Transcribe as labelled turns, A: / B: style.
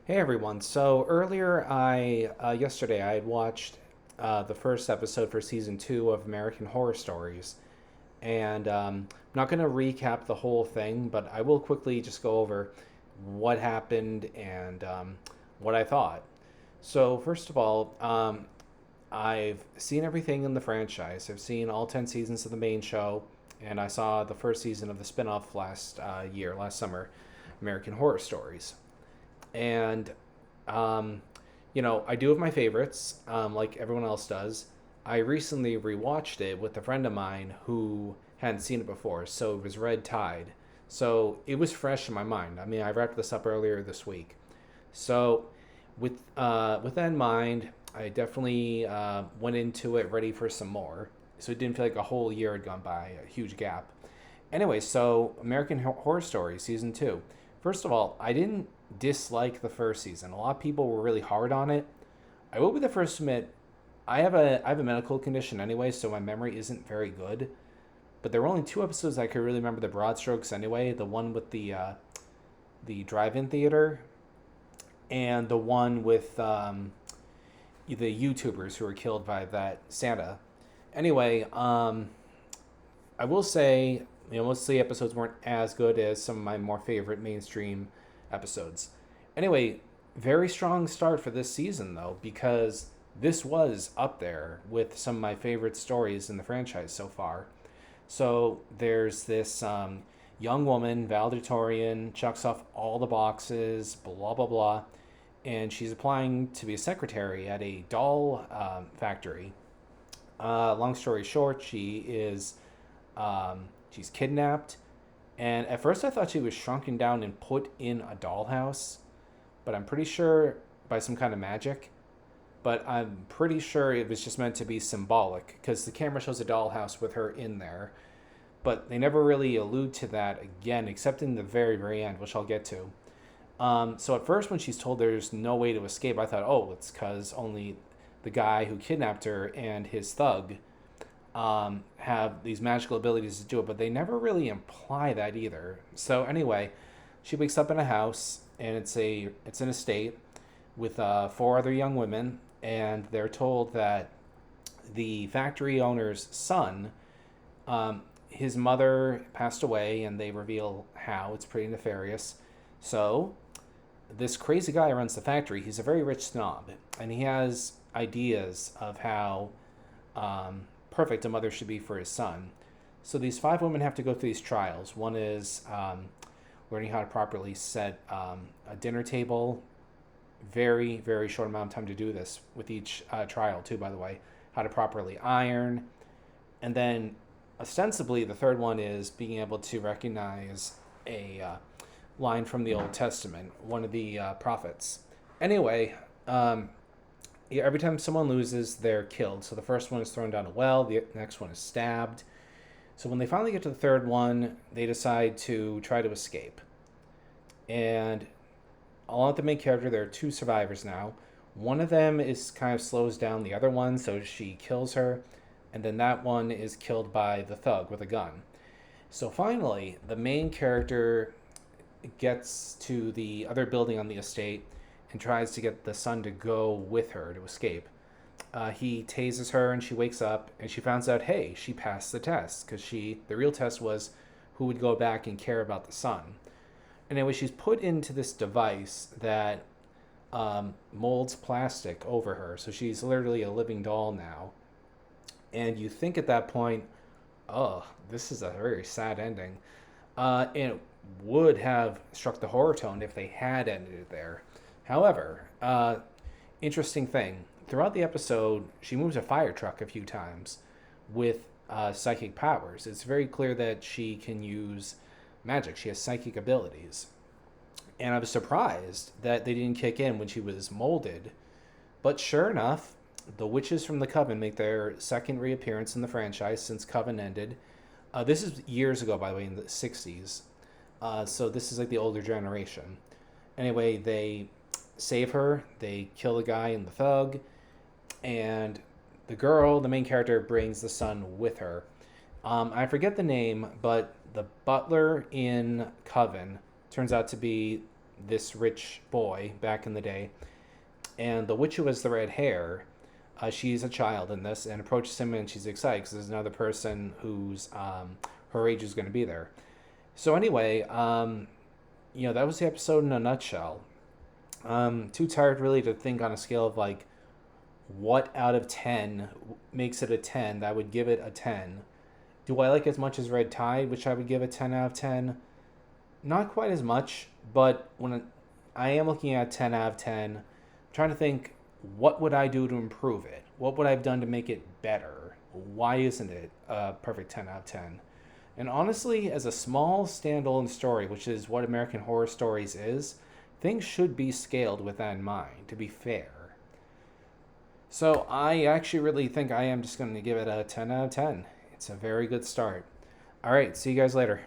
A: Hey everyone. So earlier, yesterday I had watched the first episode for season two of American Horror Stories, and I'm not going to recap the whole thing, but I will quickly just go over what happened and what I thought. So first of all, I've seen everything in the franchise. I've seen all 10 seasons of the main show, and I saw the first season of the spinoff last summer, American Horror Stories. And um, I do have my favorites, like everyone else does. I recently rewatched it with a friend of mine who hadn't seen it before, so it was Red Tide. So it was fresh in my mind. I mean, I wrapped this up earlier this week. So with that in mind, I definitely went into it ready for some more. So it didn't feel like a whole year had gone by, a huge gap. Anyway, so American Horror Story season two. First of all, I didn't dislike the first season. A lot of people were really hard on it. I will be the first to admit I have a medical condition anyway, so my memory isn't very good. But there were only two episodes I could really remember the broad strokes anyway. The one with the drive-in theater, and the one with the YouTubers who were killed by that Santa. Anyway, I will say, most of the episodes weren't as good as some of my more favorite mainstream episodes. Anyway, very strong start for this season, though, because this was up there with some of my favorite stories in the franchise so far. So there's this young woman, valedictorian, checks off all the boxes, blah, blah, blah, and she's applying to be a secretary at a doll factory. Long story short, she's kidnapped, and at first I thought she was shrunken down and put in a dollhouse, but I'm pretty sure by some kind of magic. But I'm pretty sure it was just meant to be symbolic because the camera shows a dollhouse with her in there, but they never really allude to that again, except in the very, very end, which I'll get to. So at first, when she's told there's no way to escape, I thought, oh, it's because only the guy who kidnapped her and his thug have these magical abilities to do it, but they never really imply that either. So anyway, she wakes up in a house, and it's an estate with four other young women, and they're told that the factory owner's son, his mother passed away, and they reveal how. It's pretty nefarious. So this crazy guy runs the factory. He's a very rich snob, and he has ideas of how perfect a mother should be for his son. So these five women have to go through these trials. One is learning how to properly set a dinner table. Very, very short amount of time to do this with each trial, too, by the way. How to properly iron. And then, ostensibly, the third one is being able to recognize a line from the Old Testament, one of the prophets. Anyway, yeah, every time someone loses, they're killed. So the first one is thrown down a well, the next one is stabbed. So when they finally get to the third one, they decide to try to escape. And along with the main character, there are two survivors now. One of them is kind of slows down the other one, so she kills her. And then that one is killed by the thug with a gun. So finally, the main character gets to the other building on the estate and tries to get the son to go with her to escape. He tases her and she wakes up and she finds out, hey, she passed the test because the real test was who would go back and care about the son. Anyway, she's put into this device that molds plastic over her, so she's literally a living doll now. And you think at that point, oh, this is a very sad ending. And it would have struck the horror tone if they had ended it there. However, interesting thing, throughout the episode, she moves a fire truck a few times with psychic powers. It's very clear that she can use magic. She has psychic abilities. And I was surprised that they didn't kick in when she was molded. But sure enough, the witches from the Coven make their second reappearance in the franchise since Coven ended. This is years ago, by the way, in the 60s. So this is like the older generation. Anyway, they save her. They kill the guy and the thug. And the girl, the main character, brings the son with her. I forget the name, but the butler in Coven turns out to be this rich boy back in the day, and the witch who has the red hair, she's a child in this, and approaches him, and she's excited because there's another person who's her age is going to be there. So anyway, that was the episode in a nutshell. Too tired really to think on a scale of like what out of 10 makes it a 10 that would give it a 10. Do I like as much as Red Tide, which I would give a 10 out of 10? Not quite as much, but when I am looking at 10 out of 10, I'm trying to think, what would I do to improve it? What would I have done to make it better? Why isn't it a perfect 10 out of 10? And honestly, as a small standalone story, which is what American Horror Stories is, things should be scaled with that in mind, to be fair. So I actually really think I am just going to give it a 10 out of 10. It's a very good start. All right, see you guys later.